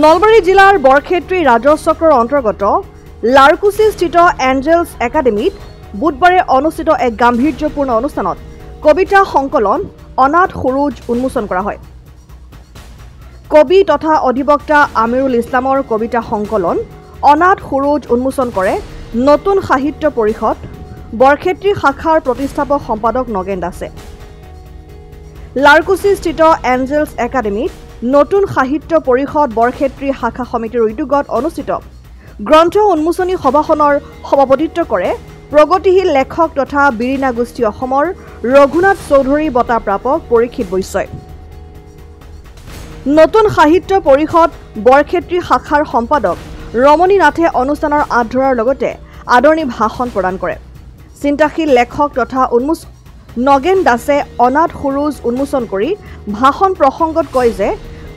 নলবাৰী জিলাৰ বৰক্ষেত্ৰী ৰাজচক্ৰৰ অন্তৰ্গত লাৰকুচিস্থিত এঞ্জেলছ একাডেমীত বুধবাৰে অনুষ্ঠিত এক গাম্ভীৰ্যপূৰ্ণ অনুষ্ঠানত কবিতা সংকলন অনাথ সুৰুজ উন্মোচন কৰা হয়। কবি তথা অধিবক্তা আমিৰুল ইছলামৰ কবিতা সংকলন অনাথ সুৰুজ উন্মোচন কৰে নতুন সাহিত্য পৰিষদ বৰক্ষেত্ৰী শাখাৰ প্ৰতিষ্ঠাপক সম্পাদক নগেন দাসে। লাৰকুচিস্থিত এঞ্জেলছ একাডেমীত নতুন সাহিত্য পৰিষদ বৰক্ষেত্ৰী শাখা সমিতিৰ উদ্যোগত অনুষ্ঠিত গ্ৰন্থ উন্মোচনী সভাখনৰ সভাপতিত্ব কৰে প্ৰগতিশীল লেখক তথা বিৰিণা গোষ্ঠী অসমৰ ৰঘুনাথ চৌধুৰী বঁটা প্ৰাপক পৰীক্ষিত বৈশ্যই। নতুন সাহিত্য পৰিষদ বৰক্ষেত্ৰী শাখাৰ সম্পাদক ৰমণী নাথে অনুষ্ঠানৰ আঁত ধৰাৰ লগতে আদৰণি ভাষণ প্ৰদান কৰে। চিন্তাশীল লেখক তথা নগেন দাসে অনাথ সুৰুজ উন্মোচন কৰি ভাষণ প্ৰসংগত কয় যে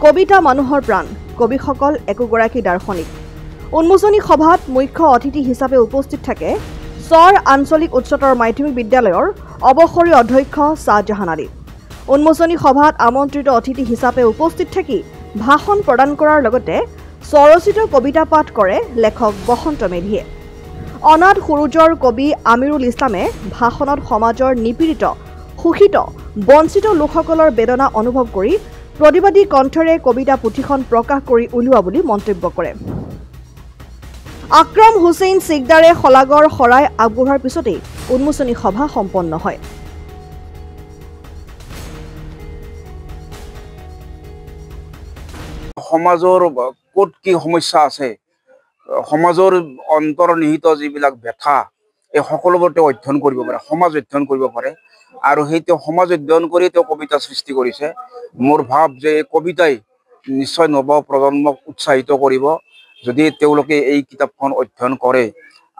কবিতা মানুহৰ প্ৰাণ, কবিসকল একোগৰাকী দাৰ্শনিক। উন্মোচনী সভাত মুখ্য অতিথি হিচাপে উপস্থিত থাকে চৰ আঞ্চলিক উচ্চতৰ মাধ্যমিক বিদ্যালয়ৰ অৱসৰী অধ্যক্ষ শ্বাহজাহান আলী। উন্মোচনী সভাত আমন্ত্ৰিত অতিথি হিচাপে উপস্থিত থাকি ভাষণ প্ৰদান কৰাৰ লগতে স্বৰচিত কবিতা পাঠ কৰে লেখক বসন্ত মেধিয়ে। অনাথ সুৰুজৰ কবি আমিৰুল ইছলামে ভাষণত সমাজৰ নিপীড়িত শোষিত বঞ্চিত লোকসকলৰ বেদনা অনুভৱ কৰি প্ৰতিবাদী কণ্ঠৰে কবিতা পুথিখন প্ৰকাশ কৰি উলিওৱা বুলি মন্তব্য কৰে। আকৰাম হুছেইন চিকদাৰে শলাগৰ শৰাই আগবঢ়োৱাৰ পিছতেই উন্মোচনী সভা সম্পন্ন হয়। সমাজৰ ক'ত কি সমস্যা আছে, সমাজৰ অন্তৰ্নিহিত যিবিলাক ব্যথা এই সকলোবোৰ তেওঁ অধ্যয়ন কৰিব পাৰে, সমাজ অধ্যয়ন কৰিব পাৰে আৰু সেই তেওঁ সমাজ অধ্যয়ন কৰি তেওঁ কবিতা সৃষ্টি কৰিছে। মোৰ ভাৱ যে এই কবিতাই নিশ্চয় নৱ প্ৰজন্মক উৎসাহিত কৰিব যদি তেওঁলোকে এই কিতাপখন অধ্যয়ন কৰে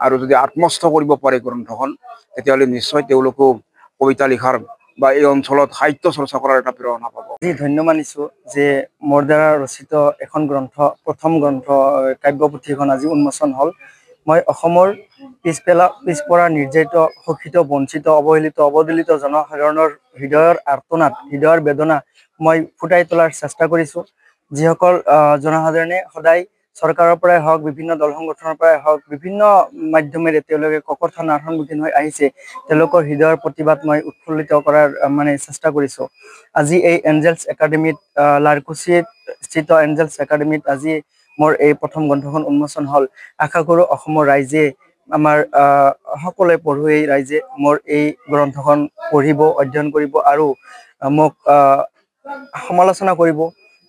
আৰু যদি আত্মস্থ কৰিব পাৰে গ্ৰন্থখন, তেতিয়াহ'লে নিশ্চয় তেওঁলোকেও কবিতা লিখাৰ বা এই অঞ্চলত সাহিত্য চৰ্চা কৰাৰ এটা প্ৰেৰণা পাব। ধন্য মানিছোঁ যে মোৰ দ্বাৰা ৰচিত এখন গ্ৰন্থ, প্ৰথম গ্ৰন্থ কাব্যপুথিখন আজি উন্মোচন হ'ল। মই অসমৰ পিছপৰা নিৰ্যাতিত শোষিত বঞ্চিত অৱহেলিত অৱদলিত জনসাধাৰণৰ হৃদয়ৰ আৰ্তনাদ হৃদয়ৰ বেদনা মই ফুটাই তোলাৰ চেষ্টা কৰিছোঁ। যিসকল জনসাধাৰণে সদায় চৰকাৰৰ পৰাই হওক, বিভিন্ন দল সংগঠনৰ পৰাই হওক, বিভিন্ন মাধ্যমেৰে তেওঁলোকে ককৰ্থনাৰ সন্মুখীন হৈ আহিছে, তেওঁলোকৰ হৃদয়ৰ প্ৰতিবাদ মই উৎফুল্লিত কৰাৰ চেষ্টা কৰিছোঁ। আজি এই এঞ্জেলছ একাডেমীত লাৰকুচিত স্থিত এঞ্জেলছ একাডেমীত আজি মোৰ এই প্ৰথম গ্ৰন্থখন উন্মোচন হ'ল। আশা কৰোঁ অসমৰ ৰাইজে, আমাৰ সকলোৱে পঢ়ুৱৈ ৰাইজে মোৰ এই গ্ৰন্থখন পঢ়িব, অধ্যয়ন কৰিব আৰু মোক সমালোচনা কৰিব।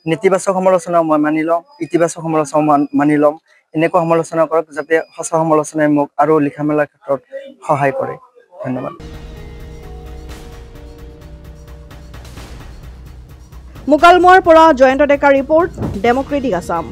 নেতিবাচক সমালোচনা মই মানি ল'ম, ইতিবাচক সমালোচনা মানি ল'ম। এনেকুৱা সমালোচনা কৰক যাতে সঁচা সমালোচনাই মোক আৰু লিখা মেলাৰ ক্ষেত্ৰত সহায় কৰে। ধন্যবাদ। মুকালমুৱাৰ পৰা জয়ন্ত ডেকাৰ ৰিপৰ্ট, ডেমক্ৰেটিক আছাম।